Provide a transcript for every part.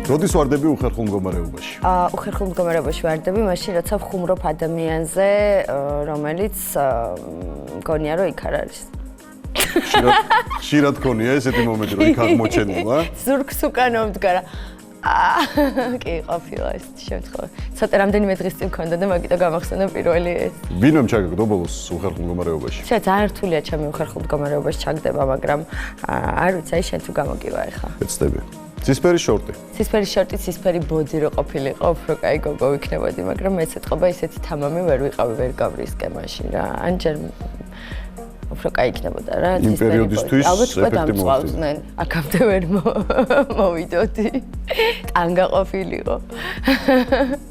როდის ვარდები უხერხულ მდგომარეობაში? უხერხულ მდგომარეობაში ვარდები მაშინ, როცა ვხუმრობ ადამიანზე, რომელიც მგონია, რომ იქ არ არის. ხშირად გქონია ესეთი მომენტი, რომ იქ აღმოჩენილა? ზურგს უკან მომდგარა. კი, ყოფილა ეს შემთხვევა. ცოტა რამდენიმე დღის წინ მქონდა და მაგიტო გამახსენდა პირველი ეს. ვინმე ჩაგაგდო ბოლოს უხერხულ მდგომარეობაში? ძალიან რთულია ჩემი უხერხულ მდგომარეობაში ჩაგდება, მაგრამ არ ვიცი, აი შენ თუ გამოგივა ახლა. ეცდები. ცისფერი შორტი. ცისფერი შორტი, ცისფერი ბოძი რო ყოფილიყო, უფრო კაი გოგო ვიქნებოდი, მაგრამ მეც ეთყობა ისეთი თამამი ვერ ვიყავი, ვერ გავრისკე მაშინ რა. ან ჯერ უფრო კაი იქნებოდა რა. იმ პერიოდისთვის ეფექტი მოხდა. აქამდე ვერ მოვიდოდი. ტანგა ყოფილიყო.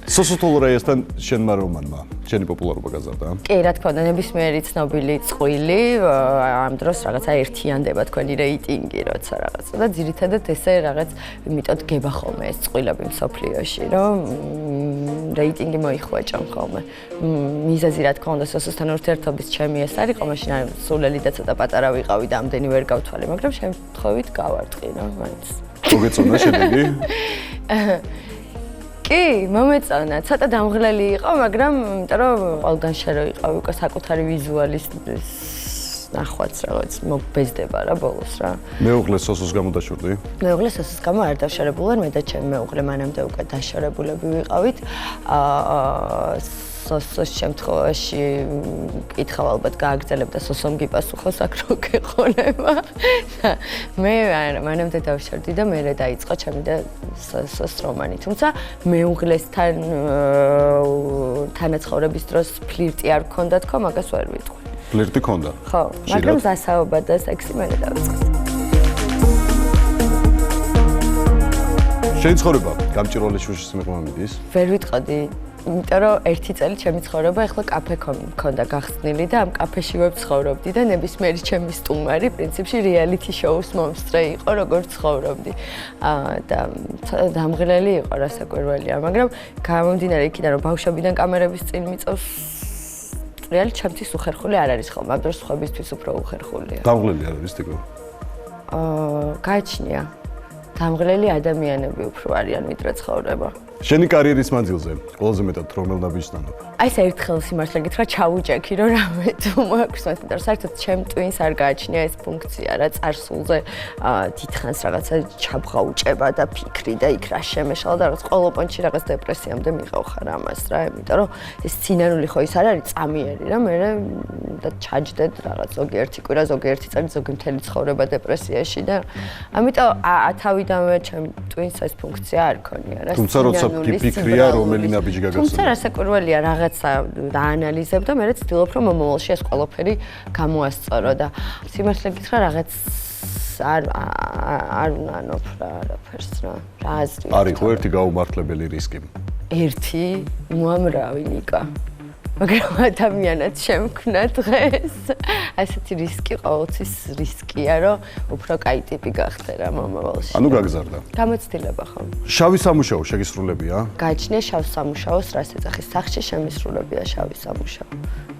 სოსოთოლრეესთან შენმა რომანმა შენი პოპულარობა გაზარდა? კი, რა თქმა უნდა, ნებისმიერი ცნობილი წყვილი ამ დროს რაღაცა ერთიანდება თქვენი რეიტინგი, როცა რაღაცა და ძირითადად ესე რაღაც იმიტომ გება ხოლმე ეს წყვილები მსოფლიოში, რომ რეიტინგი მოიხვეჭონ ხოლმე. მიზეზი რა თქმა უნდა სოსოსთან ურთიერთობის ჩემი ეს არ იყო, მაშინ სულელი და ცოტა პატარა ვიყავი და ამდენი ვერ გავთვალე, მაგრამ შემთხვევით გავარტყი რა, მაინც. მოგეწონა შედეგი? კი, მომეწონა. ცოტა დამღლელი იყო, მაგრამ იმიტომ რომ ყველგან შე რო იყავი, უკვე საკუთარი ვიზუალის ნახვაც რაღაც მოგბეზდება რა ბოლოს რა. მეუღლე სოსოს გამო დაშორდი? მეუღლე სოსოს გამო არ დაშორებული ვარ, მე და ჩემი მეუღლე მანამდე უკვე დაშორებულები ვიყავით. სოსოს შემთხვევაში კითხავ ალბათ გააგრძელებ და სოსომ გიპასუხოს აქ რო გეყოლება. მე მანამდე დავშორდი და მერე დაიწყო ჩემი და სოს რომანი. თუმცა მეუღლესთან თანაცხოვრების დროს ფლირტი არ გქონდა თქო, მაგას ვერ ვიტყვი. ფლირტი გქონდა? ხო, მაგრამ დასაობა და სექსი მერე დავიწყე. შენი ცხოვრება გამჭირვალე შუშის მიღმა მიდის? ვერ ვიტყოდი. იმიტომ რომ ერთი წელი ჩემი ცხოვრება ახლა კაფე მქონდა გახსნილი და ამ კაფეში ვცხოვრობდი და ნებისმიერი ჩემი სტუმარი პრინციპში რეალიტი შოუს მომსწრე იყო როგორ ცხოვრობდი. და დამღლელი იყო რასაკვირველია, მაგრამ გამომდინარე იქიდან რომ ბავშვებიდან კამერების წინ მიწევს რეალი ჩემთვის უხერხული არ არის ხოლმე, ამ დროს სხვებისთვის უფრო უხერხულია. დამღლელი არ არის თქო? გააჩნია. დამღლელი ადამიანები უფრო არიან ვიდრე ცხოვრება. შენი კარიერის მანძილზე ყველაზე მეტად რომელ ნაბიჯს ნანობ? აი ეს ერთხელ სიმართლე გითხრა ჩავუჭექი რომ რამე თუ მაქვს, მაგრამ საერთოდ ჩემ ტვინს არ გააჩნია ეს ფუნქცია რა წარსულზე დიდხანს რაღაცა ჩაბღაუჭება და ფიქრი და იქ რა შემეშალა და რაღაც ყოველ პონჩი რაღაც დეპრესიამდე მიყავხარ ამას რა, იმიტომ რომ ეს სცენარული ხო ის არ არის წამიერი რა, მე და ჩაჯდეთ რაღაც ზოგიერთი კვირა, ზოგიერთი წელი, ზოგი მთელი ცხოვრება დეპრესიაში და ამიტომ თავიდანვე ჩემ ტვინს ეს ფუნქცია არ ქონია რა. თუმცა როცა ფიქრია რომელი ნაბიჯი გაგაცნო. თუმცა რასაკვირველია რაღაცა დაანალიზებ და მე ვცდილობ რომ მომავალში ეს ყველაფერი გამოასწორო და სიმართლე გითხრა რაღაც არ ვნანობ რა არაფერს რა. რა აზრი აქვს? არის ხო ერთი გაუმართლებელი რისკი? ერთი უამრავი ნიკა. მაგრამ ადამიანად შემქნა დღეს. ასეთი რისკი ყოველთვის რისკია, რომ უფრო კაი ტიპი გახდე რა მომავალში. ანუ გაგზარდა. გამოცდილება ხო? შავი სამუშაო შეგისრულებია? გააჩნია შავ სამუშაოს რას ეძახის სახში შემისრულებია შავი სამუშაო.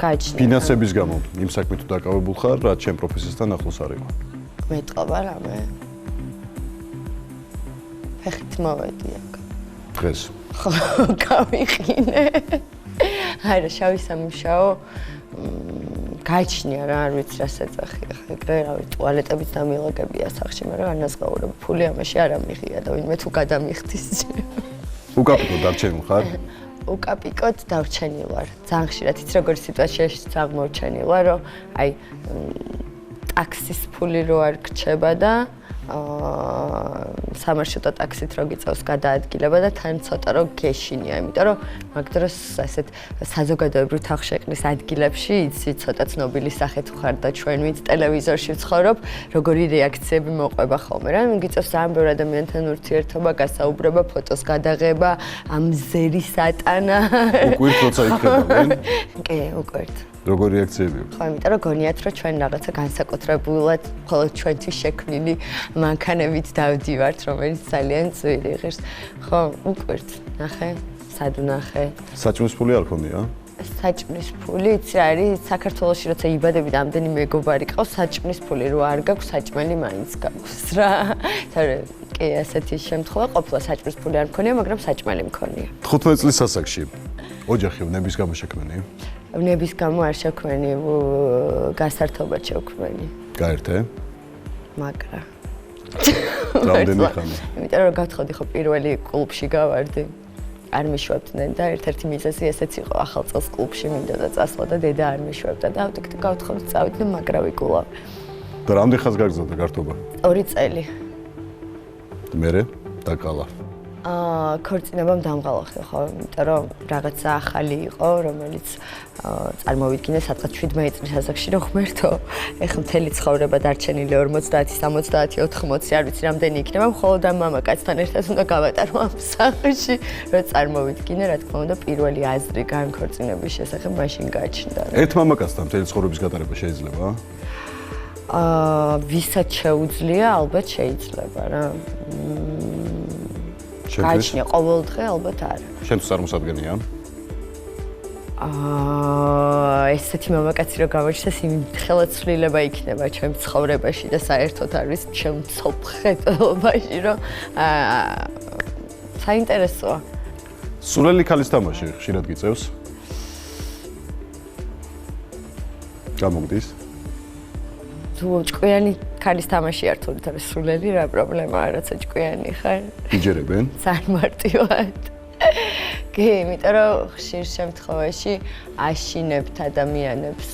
გააჩნია. ფინანსების გამო იმ საქმით დაკავებულ ხარ, რაც ჩემ პროფესიასთან ახლოს არ იყო. მეტყობა რამე. ფეხით მოვედი აქ. დღეს. ხო, გავიხინე. არა, შავი სამუშაო გააჩნია რა, არ ვიცი რას ეძახი. ახლა ეგრე რავი, ტუალეტებიც დამილაგებია სახში, მაგრამ ანაზღაურება ფული ამაში არ ამიღია და ვინმე თუ გადამიხდის. უკაპიკოდ დარჩენილ ხარ? უკაპიკოდ დარჩენილ ვარ. ძალიან ხშირად იცი როგორი სიტუაციაში აღმოჩენილ ვარ, რომ აი ტაქსის ფული რო არ გრჩება და სამარშრუტო ტაქსით რო გიწევს გადაადგილება და თან ცოტა რო გეშინია, იმიტომ რომ მაგ დროს ასეთ საზოგადოებრივ თახშეყრის ადგილებში იცი ცოტა ცნობილი სახე თუ ხარ და ჩვენ ვინც ტელევიზორში ვცხოვრობ, როგორი რეაქციები მოყვება ხოლმე რა. გიწევს ძალიან ბევრ ადამიანთან ურთიერთობა, გასაუბრება, ფოტოს გადაღება, ამ ზერი სატანა. უკვირთ როცა იქნებიან? კი, უკვირთ. როგორი რეაქციები აქვს? ხო, იმიტომ რომ გონიათ რომ ჩვენ რაღაცა განსაკუთრებულად მხოლოდ ჩვენთვის შექმნილი მანქანებით დავდივართ, რომელიც ძალიან ძვირი ღირს. ხო, უკვირთ. ნახე, სად ვნახე? საჭმლის ფული არ ქონია? საჭმლის ფული, იცი რა არის, საქართველოში როცა იბადები და ამდენი მეგობარი ყავს, საჭმლის ფული რო არ გაქვს, საჭმელი მაინც გაქვს რა. კი, ესეთი შემთხვევა ყოფილა საჭმელფული არ მქონია, მაგრამ საჭმელი მქონია. 15 წლის ასაკში ოჯახი ვნების გამო შექმენი? ვნების გამო არ შექმენი, გასართობად შექმენი. გაერთე? მაგრა. რამდენი ხანი? იმიტომ რომ გავთხოვდი ხო პირველი კლუბში გავარდი. არ მიშვებდნენ და ერთ-ერთი მიზეზი ესეც იყო, ახალ წელს კლუბში მინდოდა წასვლა და დედა არ მიშვებდა და ავტიქ გავთხოვდი წავიდე და მაგრა ვიკულავ. და რამდენი ხანს გაგრძელდა გართობა? 2 წელი. მერე დაკალა. ქორწინებამ დამღალახე ხო, იმიტომ რომ რაღაცა ახალი იყო, რომელიც წარმოვიდგინე სადღაც 17 წლის ასაკში რომ ღმერთო, ეხლა მთელი ცხოვრება დარჩენილი 50, 70, 80, არ ვიცი რამდენი იქნება, მხოლოდ ამ მამაკაცთან ერთად უნდა გავატარო ამ სახლში, რომ წარმოვიდგინე, რა თქმა უნდა, პირველი აზრი განქორწინების შესახებ მაშინ გაჩნდა. ერთ მამაკაცთან მთელი ცხოვრების გატარება შეიძლება? ვისაც შეუძლია, ალბათ შეიძლება რა. გაჩნია ყოველდღე ალბათ არა. შენთვის არ მოსადგენია? ესეთი მამაკაცი რო გავაჩნდეს, იმით ხელად ცვლილება იქნება ჩემ ცხოვრებაში და საერთოდ არის ჩემ მსოფლმხედველობაში, რომ საინტერესოა. სულელი ქალის თამაში ხშირად გიწევს? გამოგდის? თუ ჭკვიანი ქალის თამაში არ თორე თავის სულელი რა პრობლემაა, რაცა ჭკვიანი ხარ. იჯერებენ? წარმარტივად. კი, იმიტომ რომ ხშირ შემთხვევაში აშინებთ ადამიანებს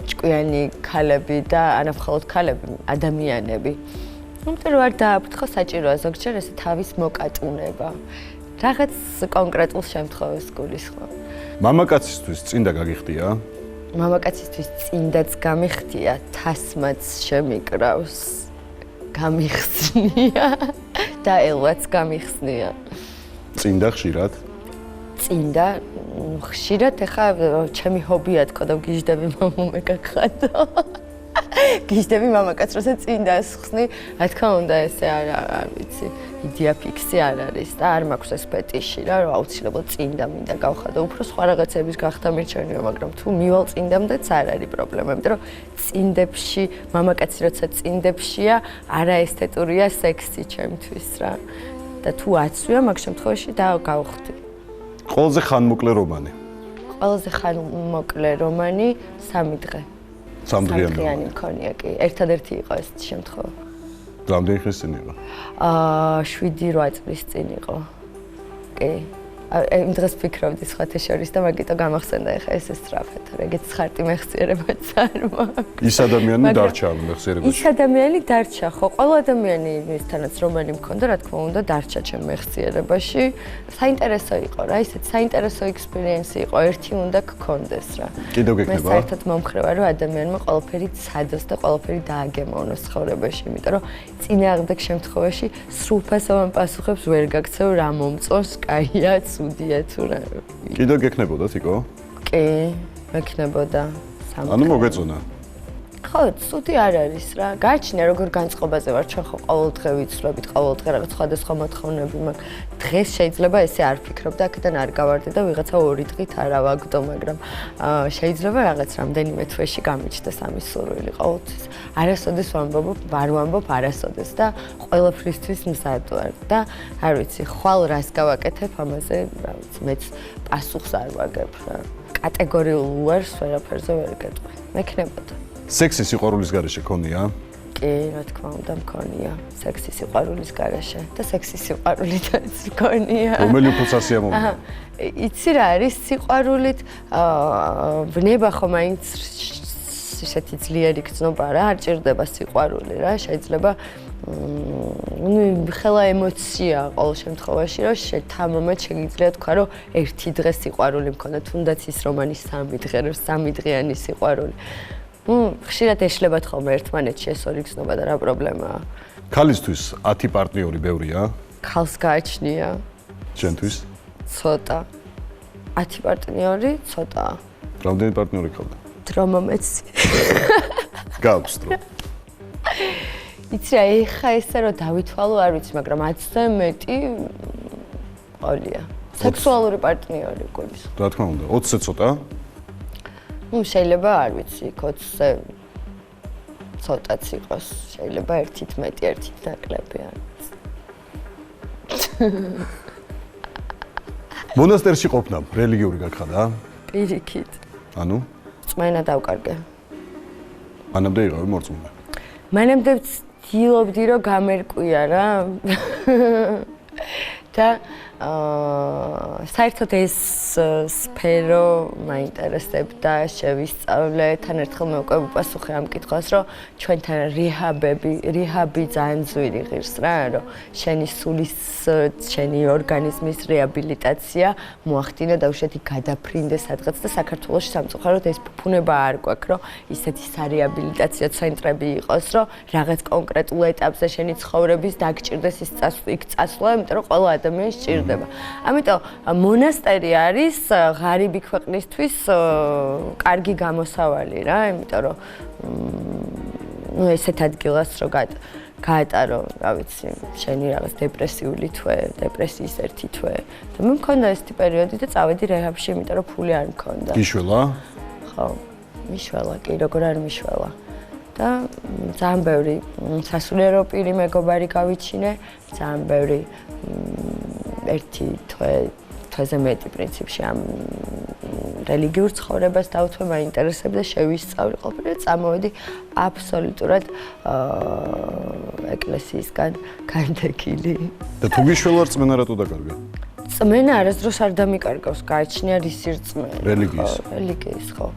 ჭკვიანი ქალები და არა მხოლოდ ქალები, ადამიანები. იმიტომ რომ არ დააფრთხო საჭიროა ზოგჯერ ესე თავის მოკატუნება. რაღაც კონკრეტულ შემთხვევას გულისხმობ. მამაკაცისთვის წინდა გაგიხდია? მამაკაცისთვის წინდაც გამიხდია, თასმაც შემიკრავს, გამიხსნია და ელვაც გამიხსნია. წინდა ხშირად? წინდა ხშირად ეხა ჩემი ჰობია თქო და გიჟდები მამუმე გაგხადო. გიჟდები მამაკაც როცა წინდას ხსნი, რა თქმა უნდა ესე არ ვიცი, იდეა ფიქსი არ არის და არ მაქვს ეს ფეტიში რა, რომ აუცილებლად წინდა მინდა გავხადო. უფრო სხვა რაღაცების გახდა მირჩენია, მაგრამ თუ მივალ წინდამდეც არ არის პრობლემა, იმიტომ რომ წინდებში, მამაკაცი როცა წინდებშია, არაესთეტურია სექსი ჩემთვის რა. და თუ აცვია, მაგ შემთხვევაში გავხდი. ყველაზე ხანმოკლე რომანი? ყველაზე ხანმოკლე რომანი 3 დღე. 3 დღიანი მქონია კი. ერთადერთი იყო ეს შემთხვევა. რამდენი ხნის წინ იყო? 7-8 წლის წინ იყო. კი. იმ დღეს ფიქრობდი სხვათა შორის და მაგიტო გამახსენდა ეხა ეს სწრაფად. ეგეც ხარტი მეხსიერებაც არ მაქვს. ის ადამიანი დარჩა მეხსიერებაში. ის ადამიანი დარჩა, ხო, ყველა ადამიანი იმისთანაც რომანი მქონდა, რა თქმა უნდა, დარჩა ჩემ მეხსიერებაში. საინტერესო იყო რა, ისეთ საინტერესო ექსპერიენსი იყო, ერთი უნდა გქონდეს რა. კიდევ გექნება? მე საერთოდ მომხრევა, რომ ადამიანმა ყველაფერი ცადოს და ყველაფერი დააგემოვნოს ცხოვრებაში, იმიტომ რომ წინააღმდეგ შემთხვევაში სრულფასოვან პასუხებს ვერ გაქცევ რა მომწონს, კაია, ცუდია თუ რა. კიდევ გექნებოდა თიკო? კი, მექნებოდა. ანუ მოგეწონა. ხო, ცუდი არ არის რა. გააჩნია როგორ განწყობაზე ვარ, ჩვენ ხო ყოველდღე ვიცვლებით, ყოველდღე რაღაც სხვადასხვა მოთხოვნები მაქვს. დღეს შეიძლება ესე არ ვფიქრობ და აქედან არ გავარდი და ვიღაცა 2 დღით არა ვაგდო, მაგრამ შეიძლება რაღაც რამდენიმე თვეში გამიჩნდეს ამის სურვილი ყოველთვის. არასოდეს ვამბობ არასოდეს და ყველაფრისთვის მზად ვარ და არ ვიცი, ხვალ რას გავაკეთებ ამაზე, რა ვიცი, მეც პასუხს არ ვაგებ რა. კატეგორიულ უარს ვერაფერზე ვერ გეტყვი. მექნებოდა. სექსი სიყვარულის გარეშე ქონია? კი, რა თქმა უნდა მქონია. სექსი სიყვარულის გარეშე და სექსი სიყვარულითაც მქონია. რომელი უფრო სასიამოვნოა? იცი რა არის სიყვარულით ვნება ხო მაინც ისეთი ძლიერი გრძნობა რა, არ ჭირდება სიყვარული რა, შეიძლება ხელა ემოცია ყოველ შემთხვევაში, რომ თამამად შეგიძლია თქვა, რომ ერთი დღე სიყვარული მქონდა, თუნდაც ის რომანი 3 დღე, რომ 3 დღიანი სიყვარული. ხშირად ეშლებათ ხოლმე ერთმანეთში ეს ორი გრძნობა და რა პრობლემაა? ქალისთვის 10 პარტნიორი ბევრია? ქალს გააჩნია. შენთვის? ცოტა. 10 პარტნიორი ცოტაა. რამდენი პარტნიორი ქონდა? დრომომეცი. გაქვს დრო. იცი რა, ეხა ესე რომ დავითვალო, არ ვიცი, მაგრამ 10-ზე მეტი ყოლია. სექსუალური პარტნიორი გულის. რა თქმა უნდა, 20-ზე ცოტა? შეიძლება არ ვიცი, 20-ზე ცოტაც იყოს, შეიძლება ერთით მეტი, ერთით ნაკლები არის. მონასტერში ყოფნა რელიგიური გაქხადა? პირიქით. ანუ? წმენა დავკარგე. მანამდე იყავი მორწმუნე. მანამდე ვცდილობდი რომ გამერკვია რა. და საერთოდ ეს სფერო მაინტერესებდა, შევისწავლე, თან ერთხელ მე უკვე ვუპასუხე ამ კითხვას, რომ ჩვენთან რეჰაბი ძალიან ძვირი ღირს რა, რომ შენი სულის, შენი ორგანიზმის რეაბილიტაცია მოახდინა და უშედეგი გადაფრინდე სადღაც და საქართველოში სამწუხაროდ ეს ფუფუნება არ გვაქვს, რომ ისეთი სარეაბილიტაციო ცენტრები იყოს, რომ რაღაც კონკრეტულ ეტაპზე შენი ცხოვრების დაგჭირდეს ის წასვლა, იმიტომ რომ ყველა ადამიანს სჭირდება. ამიტომ მონასტერი არის ღარიბი ქვეყნისთვის კარგი გამოსავალი რა, იმიტომ რომ ესეთ ადგილას რო გაატარო, რა ვიცი, შენი რაღაც დეპრესიული თვე, დეპრესიის ერთი თვე. და მე მქონდა ეს პერიოდი და წავედი რეჰაბში, იმიტომ რომ ფული არ მქონდა. გიშველა? ხო, მიშველა კი, როგორ არ მიშველა. და ძალიან ბევრი სასულიერო პირი მეგობარი გავიჩინე, ძალიან ბევრი ერთი თვეზე მეტი პრინციპში ამ რელიგიურ ცხოვრებას დავთვე, მაინტერესებდა, შევისწავლე ყოფილი და წამოვედი აბსოლუტურად ეკლესიისგან განდეგილი. და თუ გიშველა რწმენა რატო დაკარგა? წმენა არასდროს არ დამიკარგავს, გააჩნია რისი რწმენა. რელიგიის, ხო.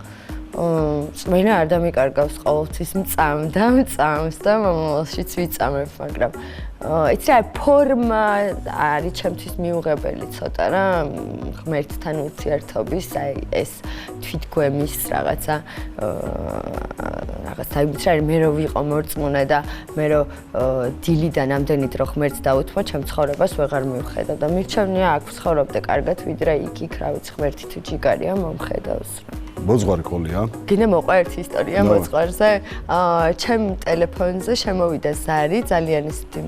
წმენა არ დამიკარგავს, ყოველთვის მწამს და მომავალშიც ვიწამებ, მაგრამ იცი რა ფორმა არის ჩემთვის მიუღებელი ცოტა რა, ღმერთთან ურთიერთობის, აი ეს თვითგვემის რაღაცა იმით რა მე რო ვიყო მორწმუნე და მე რო დილიდან ამდენი დრო ღმერთს დაუთმო, ჩემ ცხოვრებას ვეღარ მივხედავ და მირჩევნია აქ ვცხოვრობდე კარგად, ვიდრე იქ რა ვიცი ღმერთი თუ ჯიგარია მომხედავს რა. მოძღვარი ყოლია? გინდა მოყვა ერთი ისტორია მოძღვარზე. ჩემ ტელეფონზე შემოვიდა ზარი, ძალიან ისეთი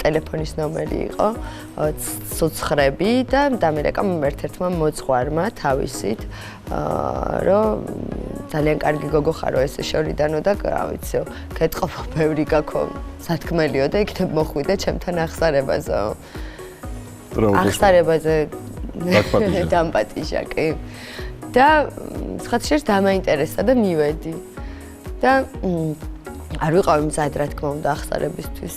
ტელეფონის ნომერი იყო, ცუცხრები და დამირეკა ერთ-ერთმა მოძღვარმა თავისით, რომ ძალიან კარგი გოგო ხარო ესე შორიდანო და რა ვიცი, გეტყობა ბევრი გაქო სათქმელიო და იქნებ მოხვიდე ჩემთან აღსარებაზეო. აღსარებაზე დამპატიჟა კი. და ხათშერს დამაინტერესა და მივედი. და არ ვიყავი მზად რა თქმა უნდა აღსარებისთვის.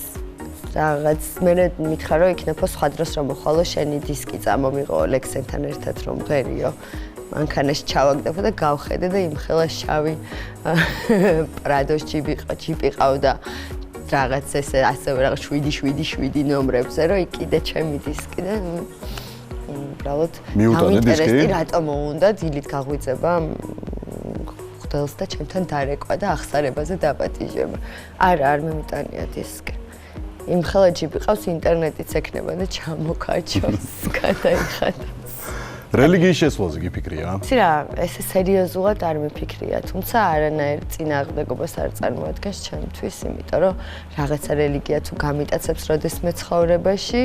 რაღაც მე მითხრა რომ იქნებო სხვა დროს რომ მოხვალო შენი დისკი წამომიღო ლექსენთან ერთად რომ ღერიო. მანქანაში ჩავაგდებო და გავხედე და იმხელა შავი პრადოს ჯიპი ყავდა რაღაც ესე ასევე რაღაც 777 ნომრებზე რომ იქ კიდე ჩემი დისკი და უბრალოდ დამინტერესდი რატომ უნდა დილით გაღვიძება ხდელს და ჩემთან დარეკვა და აღსარებაზე დაპატიჟება. არ მომიტანია დისკი. იმხელა ჯიპი ყავს ინტერნეტიც ექნება და ჩამოკაჩოს გადაიხადა. რელიგიის შესვლაზე გიფიქრია? იცი რა, ესე სერიოზულად არ მიფიქრია, თუმცა არანაირ წინააღმდეგობას არ წარმოადგენს ჩემთვის, იმიტომ რომ რაღაცა რელიგია თუ გამიტაცებს როდესმე ცხოვრებაში,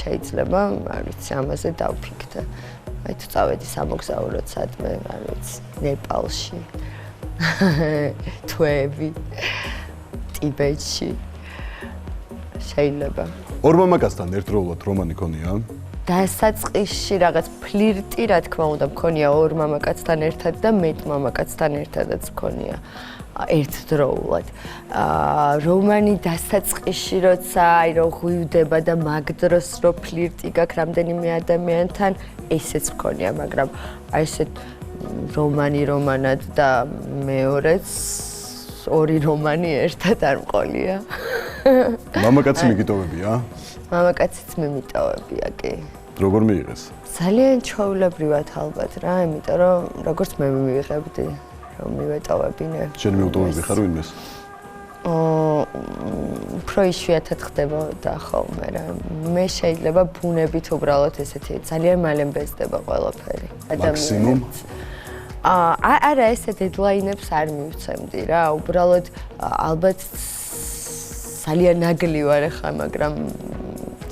შეიძლება, არ ვიცი, ამაზე დავფიქრდე. აი თუ წავედი სამოგზაუროდ სადმე, არ ვიცი, ნეპალში, თვეები, ტიბეტში. შეიძლება. ორ მამაკაცთან ერთდროულად რომანი ქონია? დასაწყისში რაღაც ფლირტი, რა თქმა უნდა, მქონია ორ მამაკაცთან ერთად და მეტ მამაკაცთან ერთადაც მქონია ერთდროულად. რომანი დასაწყისში როცა აი რო ღვივდება და მაგ დროს რო ფლირტი გაქვს რამდენიმე ადამიანთან, ესეც მქონია, მაგრამ აი ესეთ რომანად და მეორეც ორი რომანი ერთად არ მყოლია. მამაკაცი მიგიტოვებია? მამაკაციც მიმიტოვებია, კი. როგორ მიიღეს? ძალიან ჩვეულებრივად ალბათ რა, იმიტომ რომ როგორც მე მივიღებდი, რომ მივეტოვებინე. შენ მიუტოვებდი ხარ ვინმეს? უფრო იშვიათად ხდებოდა ხოლმე რა. მე შეიძლება ბუნებით უბრალოდ ესეთი ძალიან მალე მბეზდება ყველაფერი. მაქსიმუმ? არა, ესე დედლაინებს არ მივცემდი რა, უბრალოდ ალბათ ძალიან ნაგლი ვარ ახლა, მაგრამ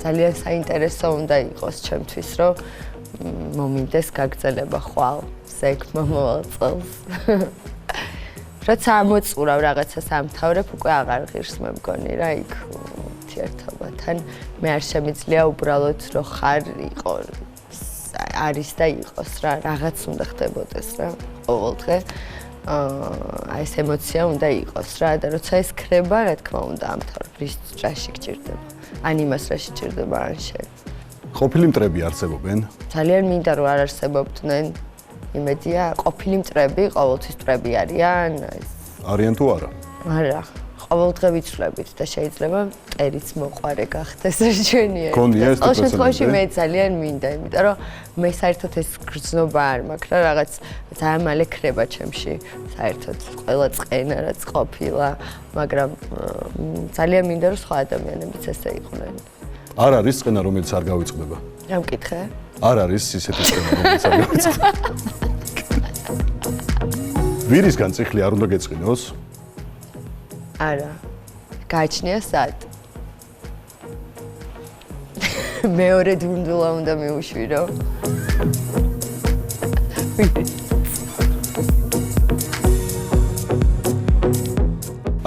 ძალიან საინტერესო უნდა იყოს ჩემთვის, რომ მომიდეს გაგრძელება ხვალ, სექმა მოვალ წელს. როცა ამოწურავ რაღაცას ამთავრებ, უკვე აღარ ღირს მე მგონი რა იქ ურთიერთობათან. მე არ შემიძლია უბრალოდ რომ ხარ იყო არის და იყოს რა, რაღაც უნდა ხდებოდეს რა ყოველდღე. აი ეს ემოცია უნდა იყოს რა და როცა ეს ქრება, რა თქმა უნდა ამთავრებ, რის რაში გჭირდება. ან იმას რაში გჭირდება ან შენ. ყოფილი მტრები არსებობენ? ძალიან მინდა რომ არ არსებობდნენ. იმედია, ყოფილი მტრები, ყოველთვის მტრები არიან? არიან თუ არა? არა. ყოველდღე ვიცვლებით და შეიძლება მტერიც მოყვარე გახდეს ჩვენი. გონია ეს ყოველ შემთხვევაში მე ძალიან მინდა, იმიტომ რომ მე საერთოდ ეს გრძნობა არ მაქვს რა, რაღაც ძალიან მალე ქრება ჩემში. საერთოდ ყველა წყენა რაც ყოფილა, მაგრამ ძალიან მინდა რომ სხვა ადამიანებიც ესე იყვნენ. არ არის წყენა რომელიც არ გავიწყდება? რა მკითხე? არ არის ისეთი წყენა რომელიც არ გავიწყდება. ვირისგან წიხლი არ უნდა გეწყინოს? არა. გააჩნია სად? მეორე დუნდულა უნდა მიუშვირო.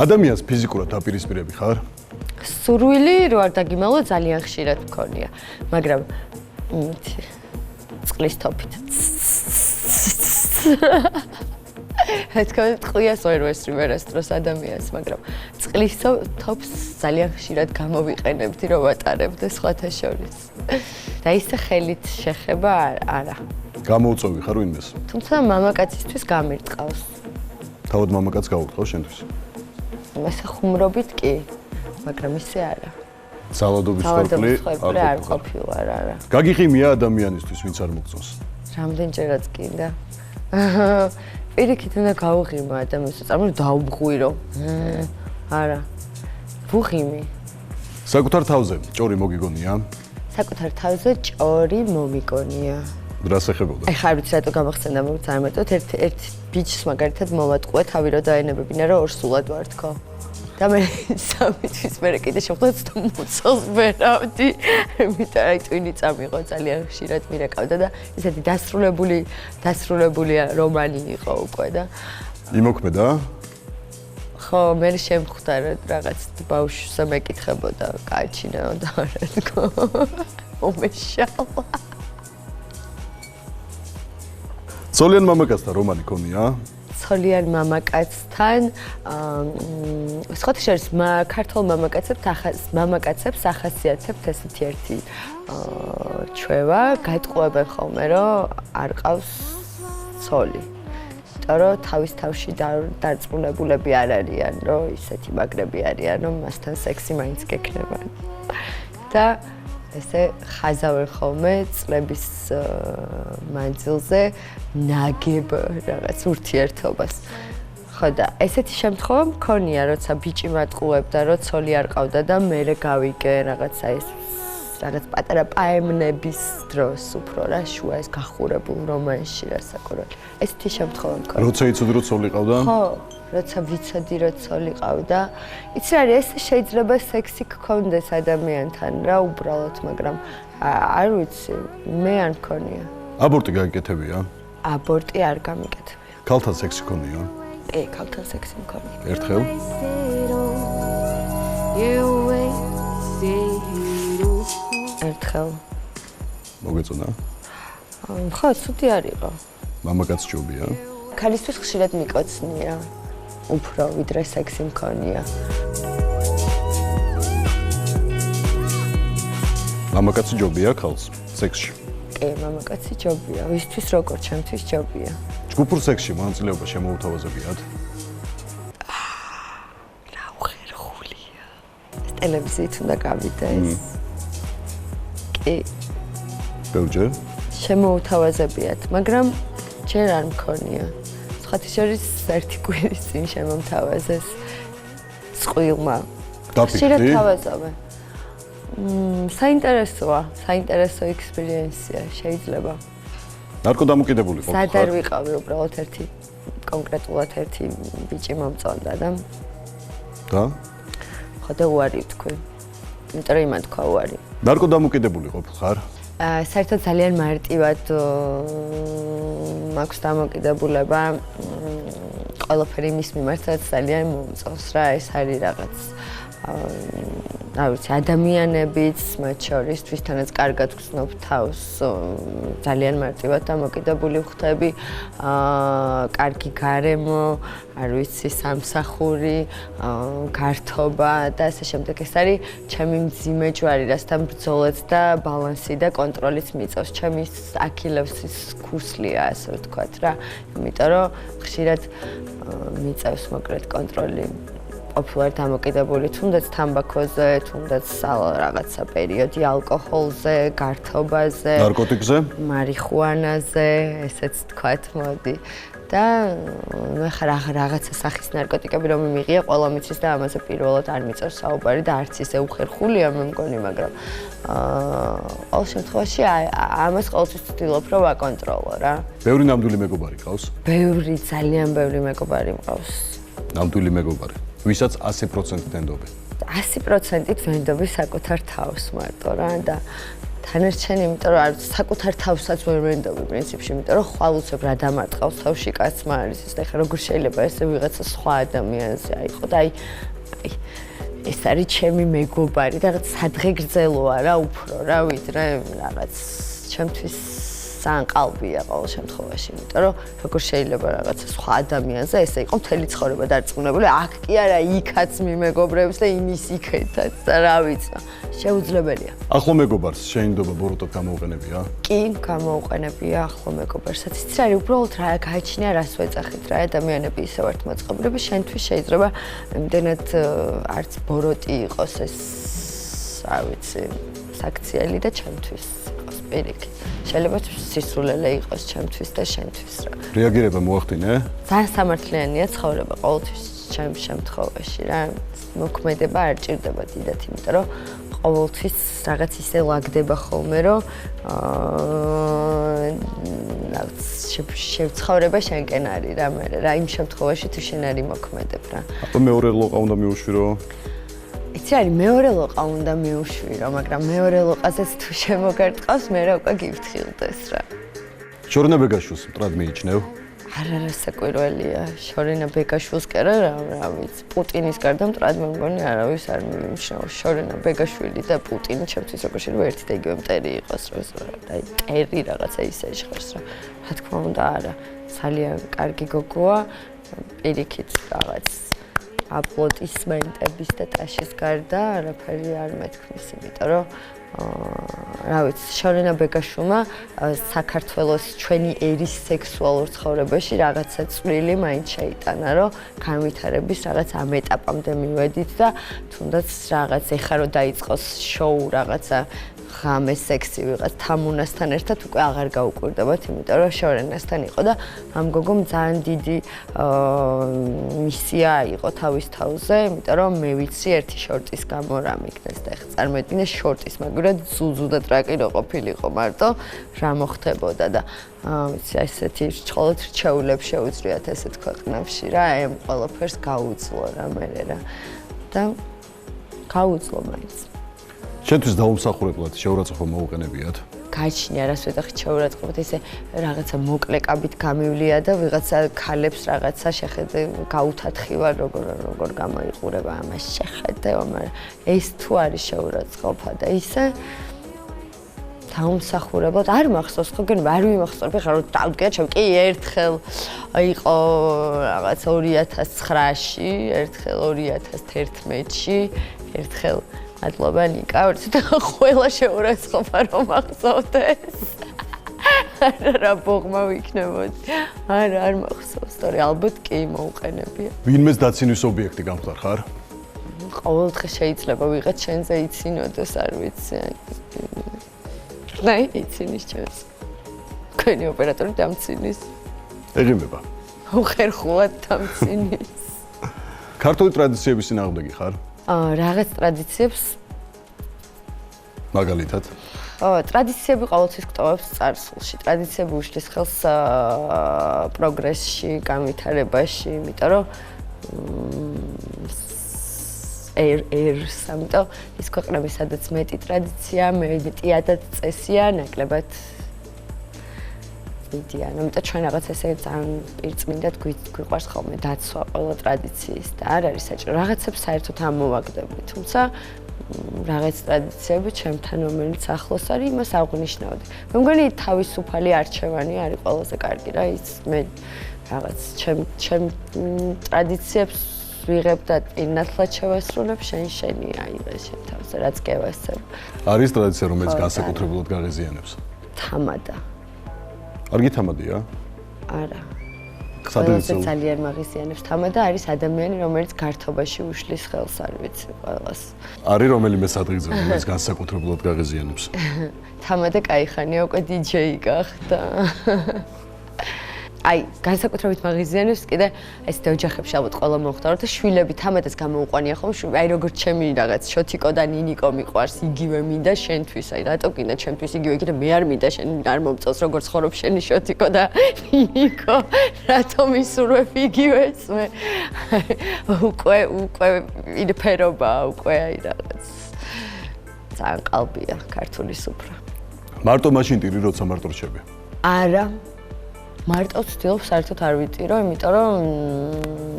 ადამიანს ფიზიკურად დაპირისპირები ხარ? სურვილი რო არ დაგიმალო ძალიან ხშირად მქონია, მაგრამ წყლის თოფით. თქო, ტყვიას ვერ ვესწრებს დროს ადამიანს, მაგრამ წყლის თოფს ძალიან ხშირად გამოვიყენებდი რომ ვატარებდე სხვათა შორის. და ისე ხელით შეხება არა. გამოუწოვი ხარ ვინმეს? თუმცა მამაკაცისთვის გამირტყავს. თავად მამაკაც გაურტყავს შენთვის? ესე ხუმრობით კი, მაგრამ ისე არა. ძალადობის ხორბლი არ ყოფილა რა. გაგიღიმია ადამიანისთვის ვინც არ მოგწონს? რამდენჯერაც კიდე. პირიქით უნდა გავუღიმა ადამიანს, წარმოიდგინე დაუბღვირო. არა. ვუღიმი. საკუთარ თავზე ჭორი მოგიგონია? საკუთარ თავზე ჭორი მომიგონია. რას ეხებოდა? აი ხარ ვიცი რატო გამახსენდა მოგწარმეტოთ ერთ ბიჭს მაგალითად მოვატყუე თავი რომ დაენებებინა რომ ორსულად ვარ თქო. და მე სამი თვის მერე კიდე შევხვდეთ და მუცელს ვერავდი. იმიტომ აი ტვინი წამიღო ძალიან ხშირად მირეკავდა და ესეთი დასრულებული რომანი იყო უკვე და იმოქმედა? ხო, მე შემხვდა რაღაც ბავშვსა მეკითხებოდა, გააჩინაო და არა თქო. მომეშალა. ცოლიან მამაკაცთან რომანი ქონია? ცოლიან მამაკაცთან სხვათა შორის ქართულ მამაკაცებს ახასიათებთ ესეთი ერთი ჩვევა, გაიტყუებენ ხოლმე რომ არ ყავს ცოლი. იმიტომ რომ თავის თავში დარწმუნებულები არ არიან, რომ ისეთი მაგრები არიან, რომ მასთან სექსი მაინც გექნებიან. და ესე ხაზავენ ხოლმე წლების მანძილზე ნაგებ რაღაც ურთიერთობას. ხო და ესეთი შემთხვევა მქონია, როცა ბიჭი მატყუებდა, რომ ცოლი არ ყავდა და მერე გავიგე რაღაცა ეს რაღაც პატარა პაემნების დროს უფრო რა შუა ეს გახურებულ რომანში რასაკურველი. ესეთი შემთხვევა მქონია. როცა იცოდი რომ ცოლი ყავდა? ხო, როცა ვიცოდი რომ ცოლი ყავდა. იცი რა, ეს შეიძლება სექსი გქონდეს ადამიანთან რა უბრალოდ, მაგრამ არ ვიცი, მე არ მქონია. აბორტი გაიკეთებია? აბორტი არ გამიკეთებია. ქალთან სექსი ქონია? კი, ქალთან სექსი მქონია. ერთხელ? ერთხელ. მოგეწონა? ხო, ცუდი არ იყო. მამაკაც ჯობია? ქალისთვის ხშირად მიკოცნია. უფრო ვიდრე სექსი მქონია. მამაკაცი ჯობია ქალს სექსში? კი, მამაკაცი ჯობია. ვისთვის როგორ ჩემთვის ჯობია. ჯგუფურ სექსში მონაწილეობა შემოუთავაზებიათ? რა უხერხულია. ეს ტელევიზიით უნდა გავიდეს. კი. ბევრჯერ? შემოუთავაზებიათ, მაგრამ ჯერ არ მქონია. სხვათა შორის ერთი კვირის წინ შემომთავაზეს წყვილმა. ხშირად თავაზობენ. საინტერესო ექსპერიენსია შეიძლება. ნარკოდამოკიდებული ყოფილი ხარ? სად არ ვიყავი უბრალოდ კონკრეტულად ერთი ბიჭი მომწონდა და და? ხო და უარი თქვი. იმიტომ რომ იმან თქვა უარი. ნარკოდამოკიდებული ყოფილი ხარ? საერთოდ ძალიან მარტივად მაქვს დამოკიდებულება. ყველაფერი მის მიმართაც ძალიან მომწონს რა, ეს არის რაღაც რა ვიცი, ადამიანებიც, მათ შორის თვისთანაც კარგად გრძნობ თავს, ძალიან მარტივად დამოკიდებული ვხდები, კარგი გარემო, არ ვიცი, სამსახური, გართობა და ასე შემდეგ. ეს არის ჩემი მძიმე ჯვარი, რასთან ბრძოლაც და ბალანსი და კონტროლიც მიწევს. ჩემი აქილევსის ქუსლია, ასე ვთქვათ რა. იმიტომ რომ ხშირად მიწევს მოკლედ კონტროლი. ყოფილვარ დამოკიდებული თუნდაც თამბაქოზე, თუნდაც რაღაცა პერიოდი ალკოჰოლზე, გართობაზე, ნარკოტიკზე, მარიხუანაზე, ესეც თქვათ, მოდი. და მე ხარ რაღაცა სახის ნარკოტიკები რომ მიღია, ყველა მიცის და ამაზე პირველად არ მიწევს საუბარი და არც ისე უხერხულია მე მგონი, მაგრამ ყოველ შემთხვევაში ამას ყოველთვის ვცდილობ რომ ვაკონტროლო რა. ბევრი ნამდვილი მეგობარი ყავს? ბევრი, ძალიან ბევრი მეგობარი მყავს. ნამდვილი მეგობარი. ვისაც 100% ვენდობი. 100%-ით ვენდობი საკუთარ თავს მარტო რა და თანერჩენი, იმიტომ რომ საკუთარ თავსაც ვერ ვენდობი პრინციპში, იმიტომ რომ ხვალ უცებ რა დამარტყავს თავში კაცმა არის ეს და ხა როგორ შეიძლება ესე ვიღაცა სხვა ადამიანზე აიყო და აი ეს არის ჩემი მეგობარი და რაღაც სადღე გრძელოა რა უფრო რა ვიდრე რაღაც ჩემთვის ძალიან ყალბია ყოველ შემთხვევაში, იმიტომ რომ როგორ შეიძლება რაღაცა სხვა ადამიანზე ესე იყო მთელი ცხოვრება დარწმუნებული, აქ კი არა, იქაც მიმეგობრებს და იმის იქეთაც და რა ვიცი, შეუძლებელია. ახლო მეგობარს შეიძლება ბოროტად გამოუყენებია? კი, გამოუყენებია ახლო მეგობარსაც. იცი რა არის, უბრალოდ რა გააჩნია, რას ვეძახით რა, ადამიანები ისე ვართ მოწყობილები, შენთვის შეიძლება იმდენად არც ბოროტი იყოს ეს, რა ვიცი, საქციელი და ჩემთვის იყოს პირიქით. შეიძლება სისულელე იყოს ჩემთვის და შენთვის რა. რეაგირება მოახდინე? ძალიან სამართლიანია ცხოვრება ყოველთვის ჩემ შემთხვევაში რა. მოქმედება არ ჭირდება დიდად, იმიტომ რომ ყოველთვის რაღაც ისე ლაგდება ხოლმე, რომ შევცხოვრება შენკენ არის რა მე რა იმ შემთხვევაში თუ შენ არ იმოქმედებ რა. აბა მეორე ლოყა უნდა მიუშვირო? იცი არის მეორე ლოყა უნდა მიუშვირო, მაგრამ მეორე ლოყაზეც თუ შემოგარტყავს, მე რა უკვე გიფრთხილდეს რა. შორენა ბეგაშვილს მტრად მიიჩნევ? არა საკვირველია, შორენა ბეგაშვილს კი არა, რა ვიცი, პუტინის გარდა მტრად მე მგონი არავის არ მიიჩნევს. შორენა ბეგაშვილი და პუტინი ჩემთვის როგორ შეიძლება ერთი და იგივე მტერი იყოს, რა და მტერი რაღაცა ისე ჟღერს რა. რა თქმა უნდა არა, ძალიან კარგი გოგოა, პირიქით რაღაც აპლოდისმენტების და ტაშის გარდა არაფერი არ მეთქმის, იმიტომ რომ რა ვიცი, შორენა ბეგაშვილმა საქართველოს ჩვენი ერის სექსუალურ ცხოვრებაში რაღაცა წვლილი მაინც შეიტანა, რომ განვითარების რაღაც ამ ეტაპამდე მივედით და თუნდაც რაღაც ეხა რომ დაიწყოს შოუ რაღაცა ღამე სექსი ვიღაც თამუნასთან ერთად უკვე აღარ გაუკვირდებათ, იმიტომ რომ შორენასთან იყო და ამ გოგომ ძალიან დიდი მისია იყო თავის თავზე, იმიტომ რომ მე ვიცი ერთი შორტის გამო რა მიგდეს და ეხლა წარმოიდგინე შორტის მაგურად ზუზუ და ტრაკი რო ყოფილიყო მარტო რა მოხდებოდა და ვიცი ესეთი ჩხოლოდ რჩეულებს შეუძლიათ ესეთ ქვეყნებში რა, ამ ყველაფერს გაუძლო რა მე რა და გაუძლო მაინც. შენთვის დაუმსახურებლად შეურაცხყოფა მოუყენებიათ? გააჩნია რას ვეძახით შეურაცხყოფად, ისე რაღაცა მოკლე კაბით გამივლია და ვიღაცა ქალებს რაღაცა შეხედე გაუთათხივა როგორ გამოიყურება ამას შეხედევა, მაგრამ ეს თუ არის შეურაცხყოფა და ისე დაუმსახურებლად არ მახსოვს, ხო გენ არ ვიმახსოვებ, ხა რომ დავდგა ჩემ კი ერთხელ იყო რაღაც 2009-ში, ერთხელ 2011-ში, ერთხელ მადლობა ნიკა, ვერცით ყველა შეურაცხყოფა რომ ახსოვდეს. რა ბოღმა ვიქნებოდი. არ მახსოვს, თორე ალბათ კი მოუყენებია. ვინმეს დაცინვის ობიექტი გამხდარ ხარ? ყოველდღე შეიძლება ვიღაც შენზე იცინოდეს, არ ვიცი. ნაი იცინის ჩემს. ქენი ოპერატორი დამცინის. ეღიმება. უხერხულად დამცინის. ქართული ტრადიციების წინააღმდეგი ხარ? რაღაც ტრადიციებს მაგალითად? ტრადიციები ყოველთვის გტოვებს წარსულში. ტრადიციები უშლის ხელს პროგრესში, განვითარებაში, იმიტომ რომ ერს, ამიტომ ის ქვეყნები, სადაც მეტი ტრადიცია, მეტი ადათ-წესია, ნაკლებად მიდიან. ამიტომ ჩვენ რაღაც ესე ძალიან პირწმინდად გვიყვარს ხოლმე დაცვა ყველა ტრადიციის და არ არის საჭირო. რაღაცებს საერთოდ ამოვაგდები, თუმცა რაღაც ტრადიციები ჩემთან რომელიც ახლოს არის, იმას აღვნიშნავდი. მე მგონი თავისუფალი არჩევანი არის ყველაზე კარგი რა, ის მე რაღაც ჩემ ტრადიციებს ვიღებ და პირნათლად შევასრულებ, შენი აიღე შენ თავზე, რაც გევასებ. არის ტრადიცია, რომელიც განსაკუთრებულად გაღიზიანებს? თამადა. არ გითამადია? არა. ყველაზე ძალიან მაღიზიანებს თამადა არის ადამიანი, რომელიც გართობაში უშლის ხელს, არ ვიცი, ყველას. არის რომელიმე სადღიძე, რომელიც განსაკუთრებულად გაღიზიანებს? თამადა кайხანია, უკვე DJ გახდა. აი, განსაკუთრებით მაღიზიანებს კიდე ესეთ ოჯახებში ალბათ ყველა მოხდარო და შვილები თამადას გამოუყვანია ხოლმე, აი როგორც ჩემი რაღაც შოთიკო და ნინიკო მიყვარს, იგივე მინდა შენთვის, აი რატო კიდე ჩემთვის იგივე კიდე მე არ მინდა შენ არ მომწონს როგორც ხორობ შენი შოთიკო და ნინიკო, რატო მისურვებ იგივეს მე? უკვე ირფერობა, უკვე აი რაღაც ძალიან ყალბია ქართული სუფრა. მარტო მაშინ ტირი როცა მარტო რჩები? არა. მარტო ვცდილობ საერთოდ არ ვიტირო, იმიტომ რომ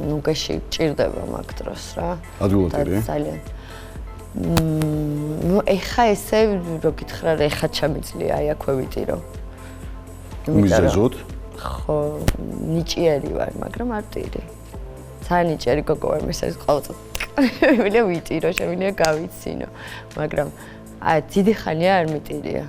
ნუგეში ჭირდება მაგ დროს რა. ადვილად ძალიან. ნუ ეხა ესე რო გითხრა რა ეხა ჩამიძლია აი აქვე ვიტირო. მიზეზოთ? ხო, ნიჭიერი ვარ, მაგრამ არ ტირი. ძალიან ნიჭიერი გოგო ვარ, მე ეს ყოველწად. შემიძლია ვიტირო, შემიძლია გავიცინო, მაგრამ აი დიდი ხანია არ მიტირია.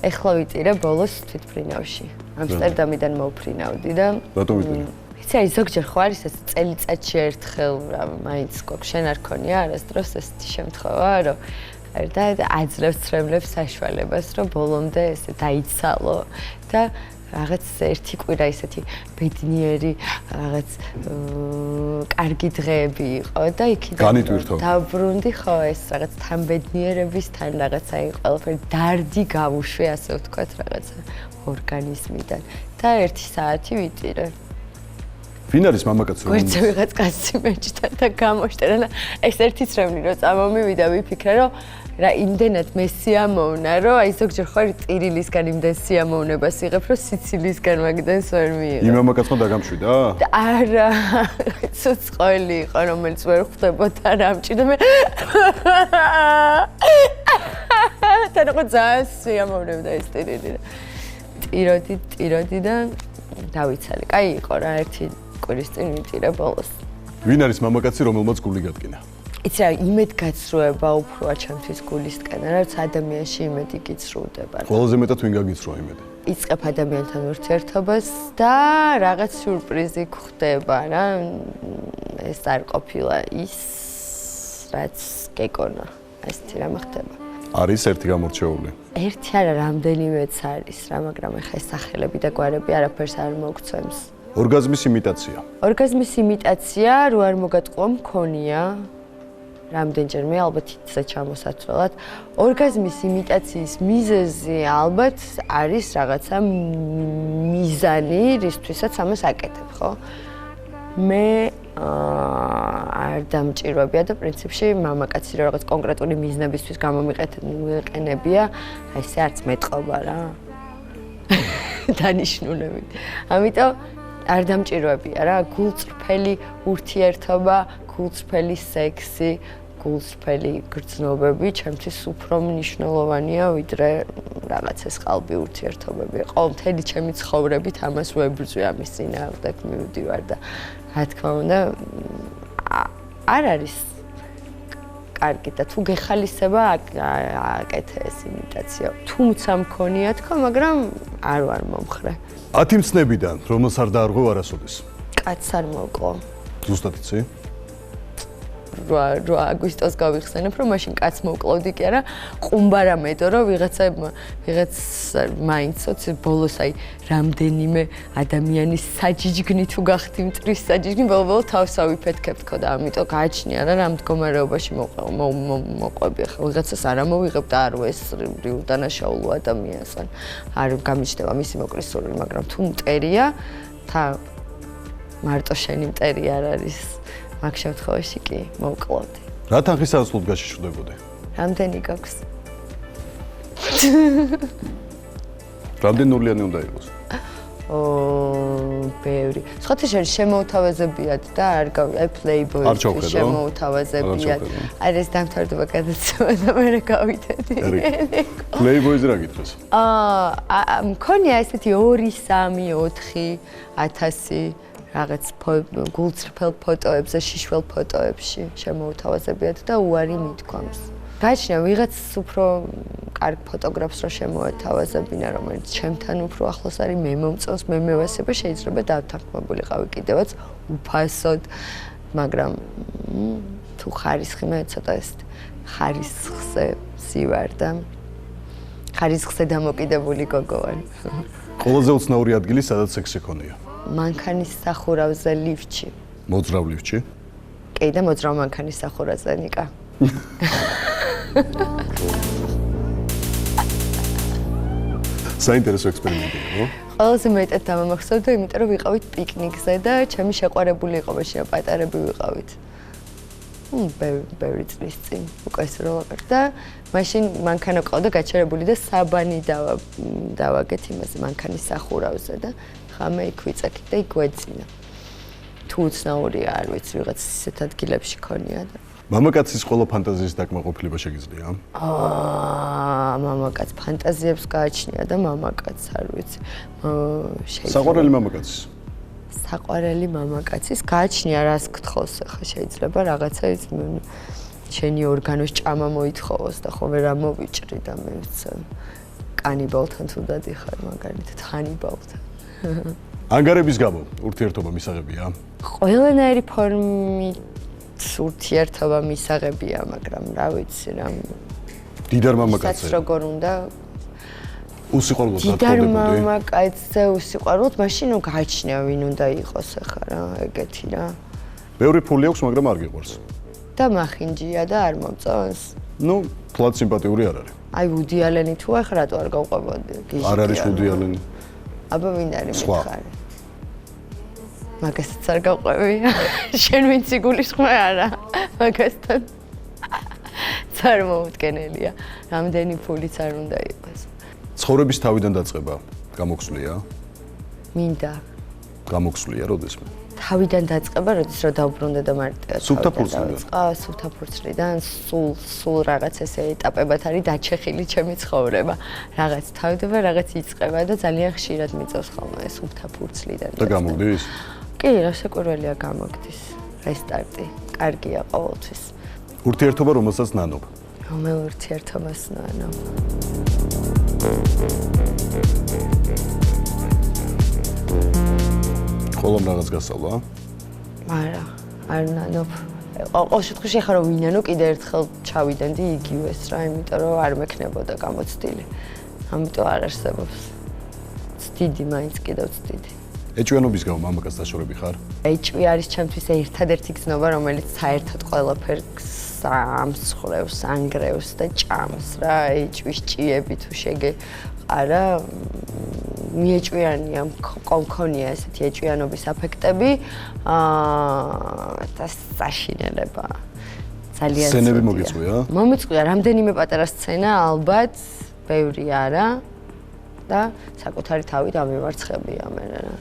ეხლა ვიტირე ბოლოს თვითფრინავში. ამსტერდამიდან მოვფრინავდი და რატო ვიტირე? იცი აი ზოგჯერ ხო არის ეს წელიწადში ერთხელ რა მაინც გვაქვს შენ არ ქონია არასდროს ესეთი შემთხვევა რომ და აძლევს ცრემლებს საშუალებას რომ ბოლომდე ესე დაიცალო და რაღაც ერთი კვირა ისეთი ბედნიერი რაღაც კარგი დღეები იყო და იქიდან დაბრუნდი ხო ეს რაღაც თან ბედნიერებისთან რაღაცა იყო ყველაფერი დარდი გავუშვი ასე ვთქვათ რაღაცა ორგანიზმიდან და 1 საათი ვიტირე. ვინ არის მამაკაცი რომ გვერდზე ვიღაც კაცი მეჭდა და გამოშტერა და ეს ერთი ცრემლი რომ წამომივიდა ვიფიქრე რომ რა იმდენად მე სიამოვნა რომ აი ზოგჯერ ხო არის ტირილისგან იმდენ სიამოვნებას იღებ რომ სიცილისგან მაგდენს ვერ მიიღებ. იმ მამაკაცმა დაგამშვიდა? არა, ცოცხალი იყო რომელიც ვერ ხვდებოდა რამჭი და მე თან იყო ძალიან სიამოვნებდა ეს ტირილი. ტიროდი და დავიცალე. კაი იყო რა ერთი კვირის წინ ვიტირე ბოლოს. ვინ არის მამაკაცი რომელმაც გული გადგინა? იცი რა იმედგაცრუება უფროა ჩემთვის გულისკენ, რაც ადამიანში იმედი გიცრუდება. ყველაზე მეტად ვინ გაგიცრუა იმედი? იწყებ ადამიანთან ურთიერთობას და რაღაც სიურპრიზი გხდება რა. ეს არ ყოფილა ის, რაც გეკონა. ესეთი რამე ხდება. არის ერთი გამორჩეული? ერთი არა, რამდენიმეც არის რა, მაგრამ ეხა ეს სახელები და გვარები არაფერს არ მოგცემს. ორგაზმის იმიტაცია. ორგაზმის იმიტაცია რო არ მოგატყუა მქონია. რამდენჯერმე ალბათ ისე ჩამოსაცვლად. ორგაზმის იმიტაციის მიზეზი ალბათ არის რაღაცა მიზანი, რისთვისაც ამას აკეთებ, ხო? მე არ დამჭირვებია და პრინციპში მამაკაცი რო რაღაც კონკრეტული მიზნებისთვის გამომიყენებია, აი ესე არც მეტყობა რა. დანიშნულებით. ამიტომ არ დამჭირვებია რა, გულწრფელი ურთიერთობა, გულწრფელი სექსი, გულწრფელი გრძნობები ჩემთვის უფრო მნიშვნელოვანია ვიდრე რაღაც ეს ყალბი ურთიერთობები. ყოველთელი ჩემი ცხოვრებით ამას ვებრძვი, ამის წინააღმდეგ მივდივარ და რა თქმა უნდა არ არის კარგი და თუ გეხალისება აკეთე ეს იმიტაცია. თუმცა მქონია თქვა, მაგრამ არ ვარ მომხრე. 10 მცნებიდან რომელს არ დაარღვევ არასოდეს? კაცს არ მოვკლო. ზუსტად იცი? 8 აგვისტოს გავიხსენებ, რომ მაშინ კაც მოვკლოვდი კი არა, ყუმბარა მეტო, რომ ვიღაც მაინცოც ბოლოს აი რამდენიმე ადამიანის საჯიჯგნი თუ გახდი მტრის საჯიჯგნი, ბოლო თავსავი ფეთქებ თქო და ამიტომ გააჩნია რა რამ მდგომარეობაში მოყვები ახლა ვიღაცას არ ამოვიღებ და არ ვესრიბ დანაშაულო ადამიანს არ გამიჩნდება მისი მოკრისული, მაგრამ თუ მტერია თა მარტო შენი მტერი არ არის. მაგ შემთხვევაში კი მოვკლავდი. რა თანხის სასულოდ გაშიშვდებოდი? რამდენი გაქვს? რამდენი ნულიანი უნდა იყოს? ბევრი. სხვათა შორის შემოუთავაზებიათ და არ გავი, Playboy-ის შემოუთავაზებიათ. არ ეს დამთავრდება გადაცემა და მე გავიდედი. Playboy-ზე რა გითხეს? მქონია ესეთი 2, 3, 4 1000 რაღაც გულწრფელ ფოტოებზე, შიშველ ფოტოებში შემოუთავაზებიათ და უარი მithქვამს. გაჩნია ვიღაც უფრო კარგ ფოტოგრაფს რო შემოეთავაზებინა, რომელიც ჩემთან უფრო ახლოს არის, მე მომწონს, მე მევასება, შეიძლება დავთანხმებულიყავი კიდევაც უფასოდ, მაგრამ თუ ხარისხი მე ცოტა ეს ხარისხზე ვსივარ და ხარისხზე დამოკიდებული გოგო ვარ. ყველაზე უცნაური ადგილი, სადაც სექსი ქონია? მანქანის სახურავზე ლიფტში. მოძრავ ლიფტში? კი და მოძრავ მანქანის სახურავზე ნიკა. საინტერესო ექსპერიმენტია, ხო? ყველაზე მეტად დამამახსოვრდა, იმიტომ რომ ვიყავით პიკნიკზე და ჩემი შეყვარებული იყო მაშინ პატარები ვიყავით. ბევრი წლის წინ უკვე ეს რო ვაკეთე და მაშინ მანქანა ყავდა გაჩერებული და საბანი დავაგეთ იმაზე მანქანის სახურავზე და ხამე იქ ვიწაკით და იქ ვეძინა. თუ უცნაურია, არ ვიცი, ვიღაც ისეთ ადგილებში ქონია და მამაკაცის ყველა ფანტაზიის დაკმაყოფილება შეგიძლია? მამაკაც ფანტაზიებს გააჩნია და მამაკაც არ ვიცი. საყვარელი მამაკაცის? საყვარელი მამაკაცის გააჩნია რას გთხოვს ახლა შეიძლება რაღაცა ის შენი ორგანოს ჭამა მოითხოვოს და ხოლმე რა მოვიჭრი და მე კანიბალთან თუ დადიხარ მაგალითად ჰანიბალთან. ანგარების გამო ურთიერთობა მისაღებია? ყველანაირი ფორმით ურთიერთობა მისაღებია, მაგრამ რა ვიცი რა. დიდარ მამაკაცზე. ის როგორ უნდა უსიყვარულოდ დიდარ მამაკაცზე უსიყვარულოდ, მაშინ გააჩნია ვინ უნდა იყოს ახლა რა, ეგეთი რა. ბევრი ფული აქვს, მაგრამ არ გიყვარს. და მახინჯია და არ მომწონს. ნუ, ფლად სიმპათიური არ არის. აი ვუდი ალენი თუ ახლა რატო არ გავყვებოდი? არ არის ვუდი ალენი. აბა ვინ არის მითხარი? მაგასაც არ გავყვები. შენ ვინც იგულისხმე არა. მაგასთან წარმოუდგენელია. რამდენი ფულიც არ უნდა იყოს. ცხოვრების თავიდან დაწყება გამოგცვლია? მინდა. გამოგცვლია როდესმე? თავიდან დაწყება, როდის რა დაუბრუნდა და მარტივად. სუფთა ფურცლიდან. სუფთა ფურცლიდან სულ რაღაც ესე ეტაპებად არის დაჩეხილი ჩემი ცხოვრება. რაღაც თავდება, რაღაც იწყება და ძალიან ხშირად მიწევს ხოლმე სუფთა ფურცლიდან. და გამოგდის? კი, რასაკვირველია გამოგდის. რესტარტი. კარგია ყოველთვის. ურთიერთობა რომელსაც ნანობ? რომელ ურთიერთობას ნანობ? ყველამ რაღაც გასავლა? არა, არ ნანობ. ყოველ შემთხვევაში ახლა რომ ვინანო კიდე ერთხელ ჩავიდენდი იგივეს რა, იმიტომ რომ არ მექნებოდა გამოცდილი. ამიტომ არ არსებობს. ცდიდი მაინც კიდევ ცდიდი. ეჭვიანობის გამო მამაკაც დაშორები ხარ? ეჭვი არის ჩემთვის ერთადერთი გზნობა, რომელიც საერთოდ ყველაფერს ამსხვრევს, ანგრევს და ჭამს რა, ეჭვის ჭიები თუ არა, მიეჭვიანია, მქონია ესეთი ეჭვიანობის აფექტები, და საშინელება. ძალიან სცენები მოგიწვია? მომიწვია, რამდენიმე პატარა სცენა, ალბათ, ბევრი არა და საკუთარი თავი დამემარცხებია მე რა.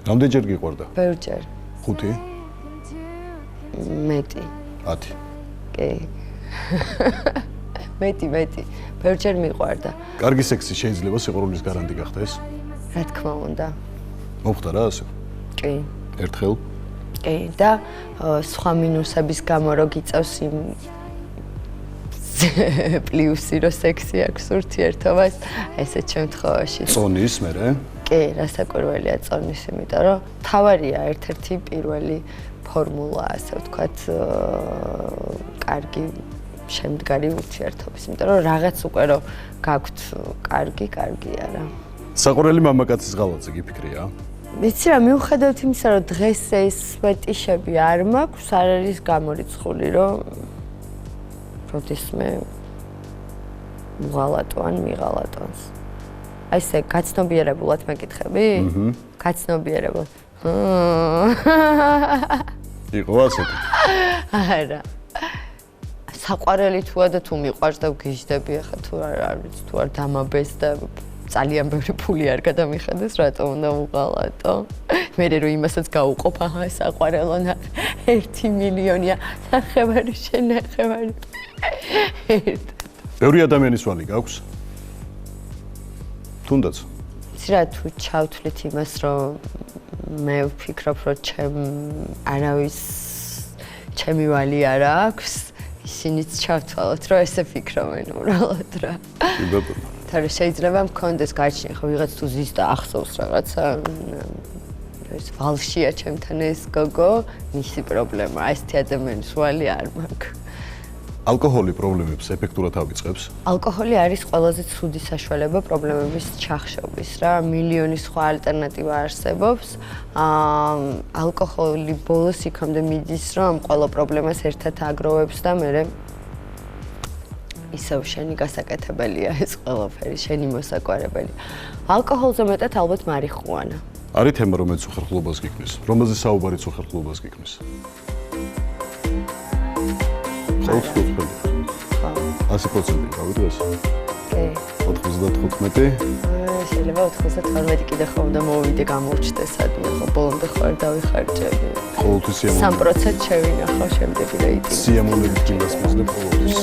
რამდენჯერ გიყვარდა? ბევრჯერ. 5? მეტი. 10? კი. მეტი. ბევრჯერ მიყვარდა. კარგი სექსი შეიძლება სიყვარულის გარანტი გახდეს? რა თქმა უნდა. მოხდა რა ასე? კი. ერთხელ? კი და სხვა მინუსების გამო რო გიწევს იმ პლუსი რო სექსი აქვს ურთიერთობას, ესეთ შემთხვევაში. წონის მერე? კი, რასაკვირველია წონის, იმიტომ რომ თავარია ერთ-ერთი პირველი ფორმულა, ასე ვთქვათ, კარგი შემდგარი ურთიერთობის, იმიტომ რომ რაღაც უკვე რო გაქვთ კარგია რა. საყვარელი მამაკაცის ღალატზე გიფიქრია? ვიცი რა, მიუხედავად იმისა, რომ დღეს ეს ფეტიშები არ მაქვს, არ არის გამორიცხული, რომ როდესმე ვღალატო ან მიღალატონს. აი ესე გაცნობიერებულად მეკითხები? გაცნობიერებულად. იყო ასეთი? არა. საყვარელი თუა და თუ მიყვარს და ვგიჟდები, ახლა თუ არ ვიცი, თუ არ დამაბეს და ძალიან ბევრი ფული არ გადამიხადეს, რატომ უნდა უღალატო? მე რო იმასაც გაუყოფ, აჰა, საყვარელო 1 მილიონია, ნახევარი შენახევარი. ბევრი ადამიანის ვალი გაქვს? თუნდაც. რა თუ ჩავთვლით იმას, რომ მე ვფიქრობ, რომ ჩემი ვალი არ აქვს, ისინიც ჩავთვალოთ, რომ ესე ფიქრობენ უბრალოდ რა. კი ბატონო. თორე შეიძლება მქონდეს გაჩნია ხო ვიღაც თუ ზის და ახსოვს რაღაცა ეს ვალშია ჩემთან ეს გოგო, მისი პრობლემა, ესეთი ადამიანის ვალი არ მაქვს. ალკოჰოლი პრობლემებს ეფექტურად ავიწყებს? ალკოჰოლი არის ყველაზე ცუდი საშუალება პრობლემების ჩახშობის რა, მილიონი სხვა ალტერნატივა არსებობს. ალკოჰოლი ბოლოს იქამდე მიდის, რომ ყველა პრობლემას ერთად აგროვებს და მე ისევ შენი გასაკეთებელია ეს ყველაფერი, შენი მოსაკვირებელი. ალკოჰოლზე მეტად ალბათ მარიხუანა. არის თემა, რომელიც უხერხლობას გიქმნის, რომელზე საუბარიც უხერხლობას გიქმნის. ხო, 100% გავიგეს? კი. 95. შეიძლება 92 კიდე ხო უნდა მოვიდე გამოუჩნდეს სადმე ხო ბოლომდე ხო არ დავიხარჯები. ყოველთვის სიამოვნებით. 3% შევინახავ შემდეგი რეიტინგი. სიამოვნებით გინდას მისდე ყოველთვის.